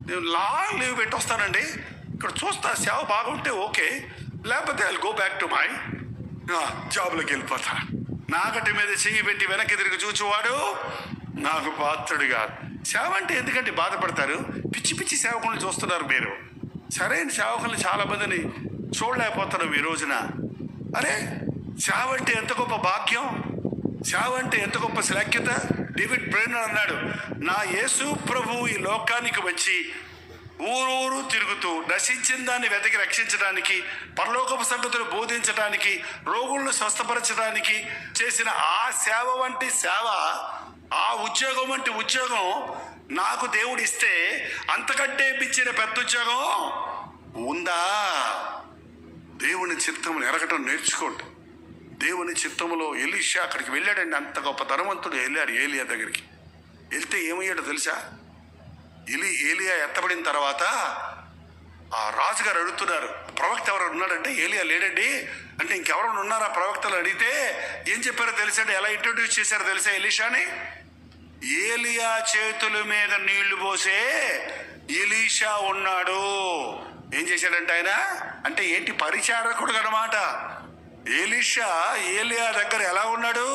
నేను long leave పెట్టొస్తానండి, ఇక్కడ చూస్తా, సేవ బాగుంటే ఓకే, లేకపోతే I go back to my జాబ్లోకి వెళ్ళిపోతా. నాగటి మీద చెయ్యి పెట్టి వెనక్కి తిరిగి చూచువాడు నాకు పాత్రుడు కాదు. సేవ అంటే ఎందుకంటే బాధపడతారు? పిచ్చి పిచ్చి సేవకులను చూస్తున్నారు మీరు. సరైన సేవకులను చాలా మందిని చూడలేకపోతున్నాం ఈ రోజున. అరే, సేవ అంటే ఎంత గొప్ప భాగ్యం, సేవ అంటే ఎంత గొప్ప శ్లాఘ్యత. డేవిడ్ బ్రెన్నర్ అన్నాడు, నా యేసు ప్రభు ఈ లోకానికి వచ్చి ఊరూరు తిరుగుతూ నశించిన దాన్ని వెతికి రక్షించడానికి, పరలోకపు సంగతులు బోధించడానికి, రోగులను స్వస్థపరచడానికి చేసిన ఆ సేవ వంటి సేవ, ఆ ఉద్యోగం వంటి ఉద్యోగం నాకు దేవుడు ఇస్తే అంతకంటే పిచ్చిన పెద్ద ఉద్యోగం ఉందా? దేవుని చిత్తమును ఎరగటం నేర్చుకోండి. దేవుని చిత్తములో ఎలీషా అక్కడికి వెళ్ళాడండి. అంత గొప్ప ధనవంతుడు వెళ్ళాడు ఏలియా దగ్గరికి. వెళ్తే ఏమయ్యాడో తెలుసా? ఏలియా ఎత్తబడిన తర్వాత ఆ రాజుగారు అడుగుతున్నారు, ప్రవక్త ఎవరు ఉన్నాడంటే ఏలియా లేడండి అంటే, ఇంకెవరైనా ఉన్నారా ప్రవక్తలు అడిగితే ఏం చెప్పారో తెలుసండి? ఎలా ఇంట్రొడ్యూస్ చేశారో తెలుసా ఎలీషాని? ఏలియా చేతుల మీద నీళ్లు పోసే ఎలీషా ఉన్నాడు. ఏం చేశాడంటే ఆయన అంటే ఏంటి? పరిచారకుడు అన్నమాట. ఎలీషా ఏలియా దగ్గర ఎలా ఉన్నాడు?